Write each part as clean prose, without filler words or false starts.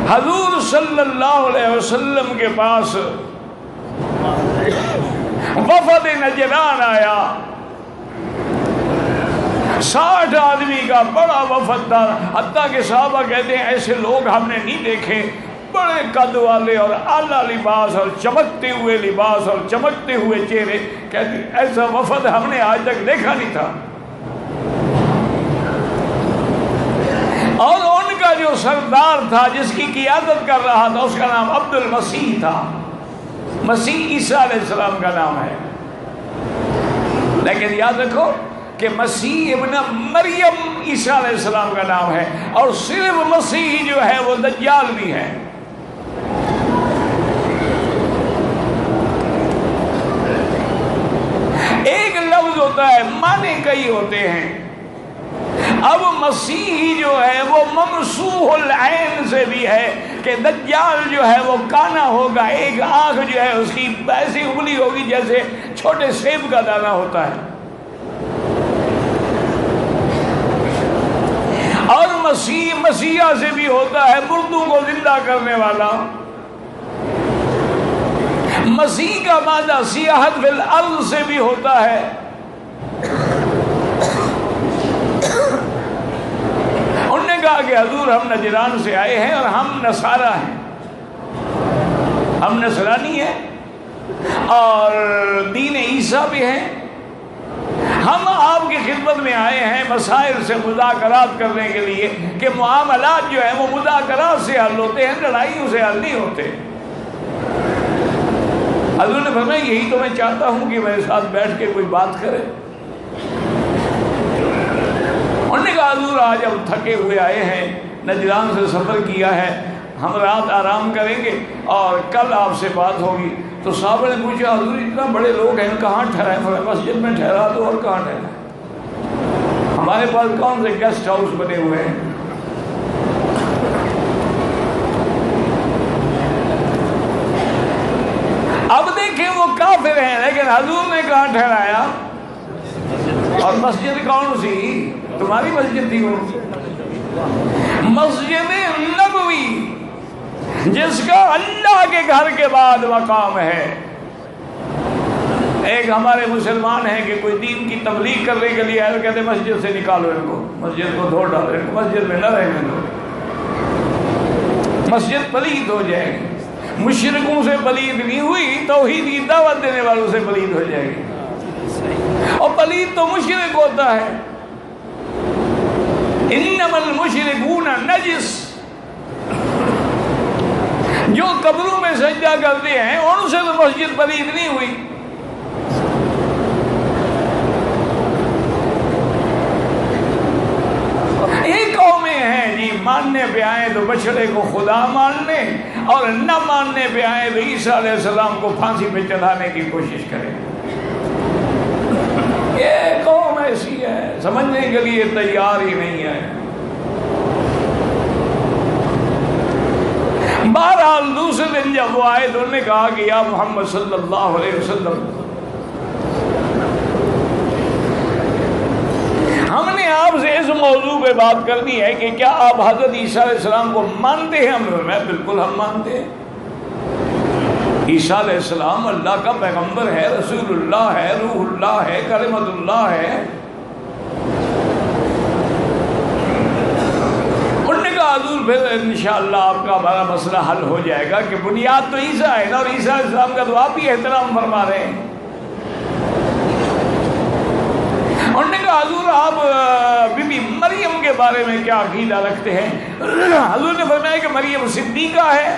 حضور صلی اللہ علیہ وسلم کے پاس وفد نجران آیا، 60 آدمی کا بڑا وفد تھا، حتیٰ کہ صحابہ کہتے ہیں ایسے لوگ ہم نے نہیں دیکھے، بڑے قد والے اور اعلیٰ لباس اور چمکتے ہوئے لباس اور چمکتے ہوئے چہرے، کہتے ہیں ایسا وفد ہم نے آج تک دیکھا نہیں تھا۔ اور ان کا جو سردار تھا جس کی قیادت کر رہا تھا اس کا نام عبد المسیح تھا، مسیح عیسیٰ علیہ السلام کا نام ہے، لیکن یاد رکھو کہ مسیح ابن مریم عیسیٰ علیہ السلام کا نام ہے، اور صرف مسیح جو ہے وہ دجال بھی ہے۔ ایک لفظ ہوتا ہے معنی کئی ہوتے ہیں۔ اب مسیح جو ہے وہ ممسوح العین سے بھی ہے کہ دجال جو ہے وہ کانا ہوگا، ایک آنکھ جو ہے اس کی ایسی ابلی ہوگی جیسے چھوٹے سیب کا دانہ ہوتا ہے، اور مسیحا سے بھی ہوتا ہے مردوں کو زندہ کرنے والا۔ مسیح کا مادہ سیاحت فی الارض سے بھی ہوتا ہے۔ انہوں نے کہا کہ حضور ہم نجران سے آئے ہیں اور ہم نصارہ ہیں، ہم نصرانی ہیں اور دین عیسیٰ بھی ہیں، ہم آپ کی خدمت میں آئے ہیں مسائل سے مذاکرات کرنے کے لیے کہ معاملات جو ہیں وہ مذاکرات سے حل ہوتے ہیں، لڑائیوں سے حل نہیں ہوتے۔ حضور نے فرمایا یہی تو میں چاہتا ہوں کہ میرے ساتھ بیٹھ کے کوئی بات کرے۔ انہوں نے کہا حضور آج ہم تھکے ہوئے آئے ہیں، نجران سے سفر کیا ہے، ہم رات آرام کریں گے اور کل آپ سے بات ہوگی۔ تو صحابہ نے پوچھا حضور اتنا بڑے لوگ ہیں کہاں ٹھہرائیں؟ فرمایا مسجد میں ٹھہرا دو، اور کہاں ٹھہرائیں؟ ہمارے پاس کون سے گیسٹ ہاؤس بنے ہوئے ہیں؟ اب دیکھیں وہ کافر ہیں لیکن حضور نے کہاں ٹھہرایا؟ اور مسجد کون سی؟ تمہاری مسجد تھی وہ، مسجد نبوی، جس کا اللہ کے گھر کے بعد مقام ہے۔ ایک ہمارے مسلمان ہیں کہ کوئی دین کی تبلیغ کرنے کے لیے آئے، کہتے مسجد سے نکالو ان کو، مسجد کو دھو ڈالو ان کو، مسجد میں نہ رہنے دو، مسجد پلید ہو جائے گی۔ مشرکوں سے پلید نہیں ہوئی، توحید کی دعوت دینے والوں سے پلید ہو جائے گی، اور پلید تو مشرک ہوتا ہے۔ انما المشرکون نجس، جو قبروں میں سجدہ کرتے ہیں ان سے تو مسجد پلید نہیں ہوئی۔ ایک قومیں ہیں جی ماننے پہ آئیں تو بچڑے کو خدا ماننے، اور نہ ماننے پہ آئیں تو عیسیٰ علیہ السلام کو پھانسی پہ چڑھانے کی کوشش کریں۔ یہ قوم ایسی ہے سمجھنے کے لیے تیار ہی نہیں ہے۔ بہرحال دوسرے دن جب وہ آئے تو انہوں نے کہا کہ یا محمد صلی اللہ علیہ وسلم، ہم نے آپ سے اس موضوع پہ بات کرنی ہے کہ کیا آپ حضرت عیسیٰ علیہ السلام کو مانتے ہیں؟ میں بالکل ہم مانتے ہیں، عیسیٰ علیہ السلام اللہ کا پیغمبر ہے، رسول اللہ ہے، روح اللہ ہے، کلمت اللہ ہے۔ انہوں نے کہا حضور پھر انشاءاللہ آپ کا ہمارا مسئلہ حل ہو جائے گا کہ بنیاد تو عیسیٰ ہے نا، اور عیسیٰ علیہ السلام کا تو آپ ہی احترام فرما رہے ہیں۔ انہوں نے کہا حضور آپ بی بی مریم کے بارے میں کیا عقیدہ رکھتے ہیں؟ حضور نے فرمایا کہ مریم صدیقہ ہے،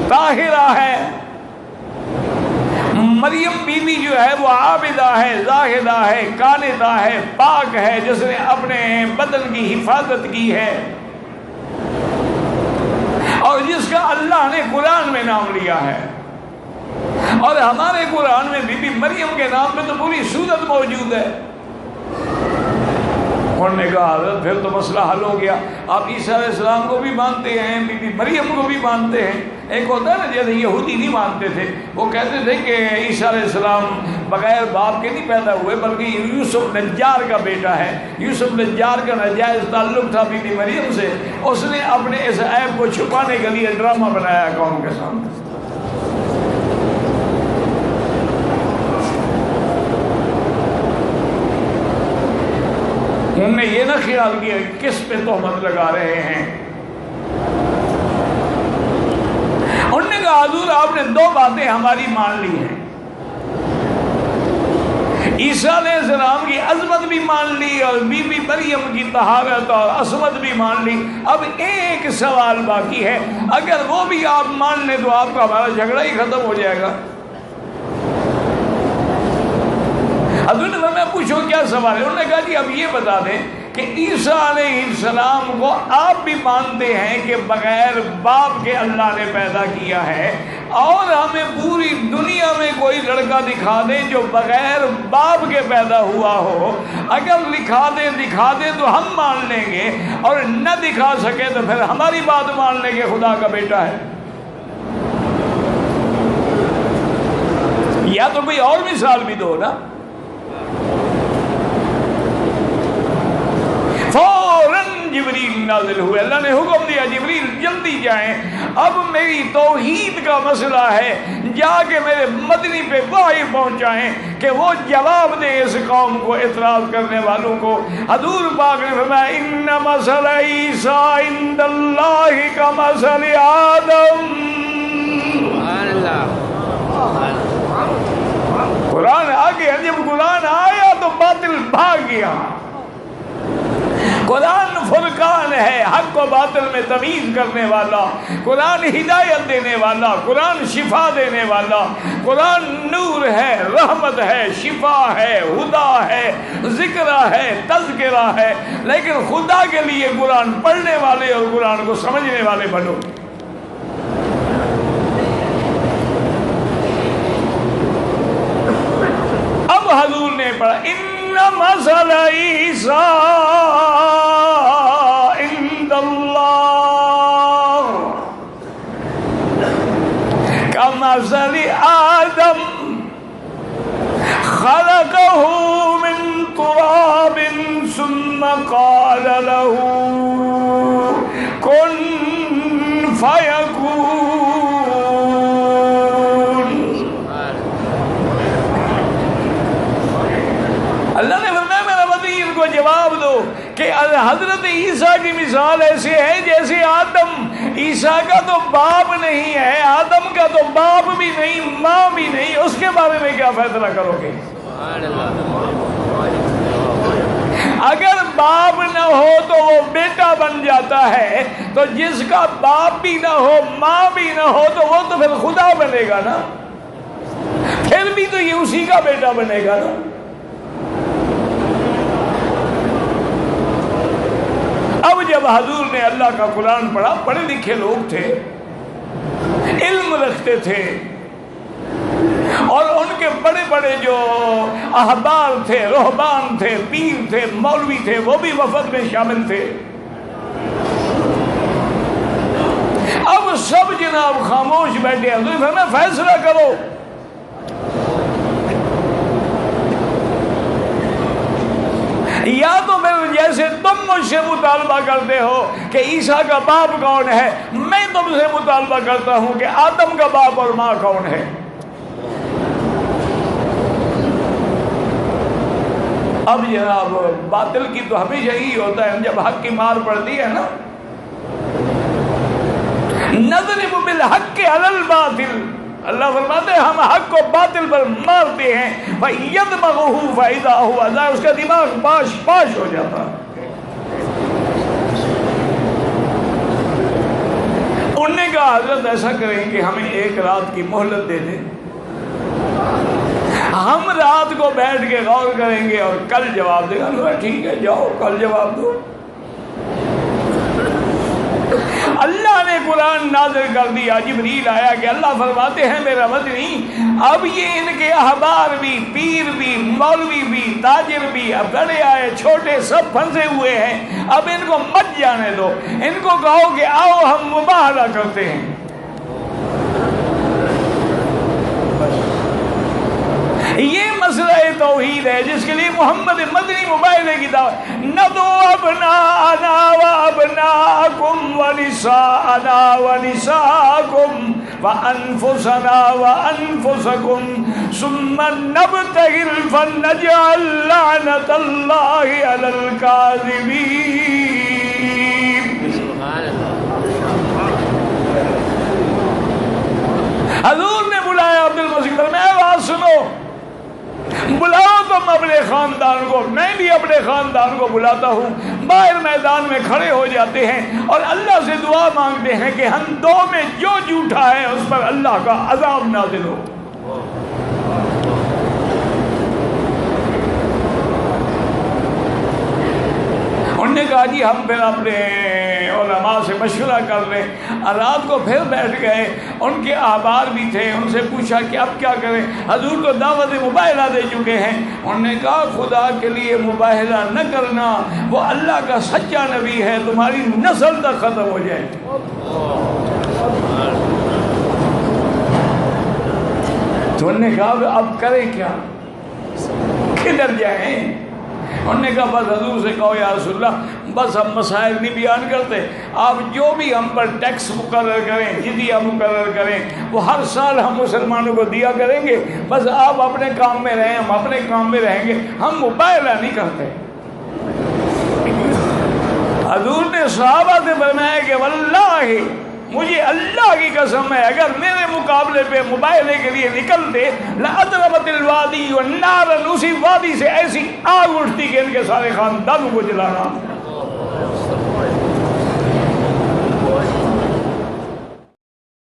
طاہرہ ہے، مریم بیوی جو ہے وہ عابدہ ہے، زاہدہ ہے، قانتہ ہے، پاک ہے، جس نے اپنے بدن کی حفاظت کی ہے، اور جس کا اللہ نے قرآن میں نام لیا ہے۔ اور ہمارے قرآن میں بی بی مریم کے نام پہ تو پوری سورت موجود ہے۔ انہوں نے کہا حضرت پھر تو مسئلہ حل ہو گیا، آپ عیسیٰ علیہ السلام کو بھی مانتے ہیں، بی بی مریم کو بھی مانتے ہیں۔ ایک ہوتا ہے نا جیسے یہودی نہیں مانتے تھے، وہ کہتے تھے کہ عیسیٰ علیہ السلام بغیر باپ کے نہیں پیدا ہوئے، بلکہ یوسف نجار کا بیٹا ہے۔ یوسف نجار کا ناجائز تعلق تھا بی بی مریم سے، اس نے اپنے اس عیب کو چھپانے کے لیے ڈرامہ بنایا قوم کے سامنے۔ انہوں نے یہ نہ خیال کیا کس پہ تہمت لگا رہے ہیں۔ انہوں نے کہا حضور آپ نے دو باتیں ہماری مان لی ہیں، عیسیٰ علیہ السلام کی عظمت بھی مان لی اور بی بی مریم کی طہارت اور عصمت بھی مان لی، اب ایک سوال باقی ہے، اگر وہ بھی آپ مان لیں تو آپ کا ہمارا جھگڑا ہی ختم ہو جائے گا۔ حضور نے فرمایا پوچھو کیا سوال ہے؟ انہوں نے کہا جی اب یہ بتا دیں کہ عیسیٰ علیہ السلام کو آپ بھی مانتے ہیں کہ بغیر باپ کے اللہ نے پیدا کیا ہے، اور ہمیں پوری دنیا میں کوئی لڑکا دکھا دیں جو بغیر باپ کے پیدا ہوا ہو، اگر دکھا دیں تو ہم مان لیں گے، اور نہ دکھا سکے تو پھر ہماری بات مان لیں گے خدا کا بیٹا ہے۔ یا تو کوئی اور مثال بھی دو نا۔ فوراً جبریل نازل ہوئے، اللہ نے حکم دیا جبریل جلدی جائیں، اب میری توحید کا مسئلہ ہے، جا کے میرے مدنی پہ وحی پہنچائیں کہ وہ جواب دے اس قوم کو، اعتراض کرنے والوں کو۔ حضور پاک نے فرمایا ان مثل عیسیٰ عند اللہ کمثل آدم۔ سبحان اللہ۔ قرآن آ گیا، جب قرآن آیا تو باطل بھاگ گیا۔ قرآن فرقان ہے، حق و باطل میں تمیز کرنے والا، قرآن ہدایت دینے والا، قرآن شفا دینے والا، قرآن نور ہے، رحمت ہے، شفا ہے، ہدا ہے، ذکر ہے، تذکرہ ہے، لیکن خدا کے لیے قرآن پڑھنے والے اور قرآن کو سمجھنے والے بنو۔ اب حضور نے پڑھا ان مثل عیسیٰ عند اللہ کمثل آدم خلقہ من تراب ثم قال له کن فیکون۔ اللہ نے فرمایا میرا مدنی ان کو جواب دو کہ حضرت عیسیٰ کی مثال ایسے ہے جیسے آدم۔ عیسیٰ کا تو باپ نہیں ہے، آدم کا تو باپ بھی نہیں، ماں بھی نہیں، اس کے بارے میں کیا فیصلہ کرو گے؟ اگر باپ نہ ہو تو وہ بیٹا بن جاتا ہے، تو جس کا باپ بھی نہ ہو ماں بھی نہ ہو تو وہ تو پھر خدا بنے گا نا، پھر بھی تو یہ اسی کا بیٹا بنے گا نا۔ اب جب حضور نے اللہ کا قرآن پڑھا، پڑھے لکھے لوگ تھے، علم رکھتے تھے، اور ان کے بڑے بڑے جو احبار تھے، رہبان تھے، پیر تھے، مولوی تھے، وہ بھی وفد میں شامل تھے۔ اب سب جناب خاموش بیٹھے ہیں، تو میں فیصلہ کرو۔ یا تو پھر جیسے تم مجھ سے مطالبہ کرتے ہو کہ عیسیٰ کا باپ کون ہے، میں تم سے مطالبہ کرتا ہوں کہ آدم کا باپ اور ماں کون ہے۔ اب جناب باطل کی تو ہمیشہ یہی ہوتا ہے، جب حق کی مار پڑتی ہے نا، نضرب بالحق علی الباطل، اللہ فرماتے ہیں ہم حق کو باطل پر مارتے ہیں، فَيَدْمَغُهُ فَإِذَا هُوَ ذَاهِرٌ، اس کا دماغ پاش ہو جاتا۔ انہوں نے کہا حضرت ایسا کریں کہ ہمیں ایک رات کی مہلت دے دیں، ہم رات کو بیٹھ کے غور کریں گے اور کل جواب دے گا۔ ٹھیک ہے جاؤ کل جواب دو۔ اللہ نے قرآن نازل کر دیا، جبریل آیا کہ اللہ فرماتے ہیں میرا مدنی اب یہ ان کے احبار بھی، پیر بھی، مولوی بھی، تاجر بھی، اب بڑے آئے چھوٹے سب پھنسے ہوئے ہیں، اب ان کو مت جانے دو، ان کو کہو کہ آؤ ہم مباہلہ کرتے ہیں۔ یہ مسئلہ توحید ہے جس کے لیے محمد مدنی مباحثے کی دعوت. ندعو ابناءنا وابناءکم ونساءنا ونساءکم وانفسنا وانفسکم ثم نبتہل فنجعل لعنت اللہ علی الکاذبین. حضور نے بلایا عبد المسیح میں آواز سنو، بلاؤ تم اپنے خاندان کو، میں بھی اپنے خاندان کو بلاتا ہوں. باہر میدان میں کھڑے ہو جاتے ہیں اور اللہ سے دعا مانگتے ہیں کہ ہم دو میں جو جھوٹا ہے اس پر اللہ کا عذاب نازل ہو. انہوں نے کہا جی ہم پھر اپنے علماء سے مشورہ کر لیں. رات کو پھر بیٹھ گئے، ان کے احبار بھی تھے، ان سے پوچھا کہ اب کیا کریں. حضور کو دعوت مباہلہ دے چکے ہیں. انہوں نے کہا خدا کے لیے مباہلہ نہ کرنا، وہ اللہ کا سچا نبی ہے، تمہاری نسل تک ختم ہو جائے. تو انہوں نے کہا اب کریں کیا، کدھر جائیں؟ انہوں نے کہا بس حضور سے کہو یا رسول اللہ بس ہم مسائل نہیں بیان کرتے، آپ جو بھی ہم پر ٹیکس مقرر کریں، جزیہ مقرر کریں، وہ ہر سال ہم مسلمانوں کو دیا کریں گے. بس آپ اپنے کام میں رہیں، ہم اپنے کام میں رہیں گے، ہم مباہلہ نہیں کرتے. حضور نے صحابہ سے فرمایا کہ واللہ مجھے اللہ کی قسم ہے اگر میرے مقابلے پہ مباہلے کے لیے نکلتے لَأَضْرَبَتِ الْوَادِي وَالنَّارَ، اسی وادی سے ایسی آگ اٹھتی کہ ان کے سارے خاندانوں کو جلانا.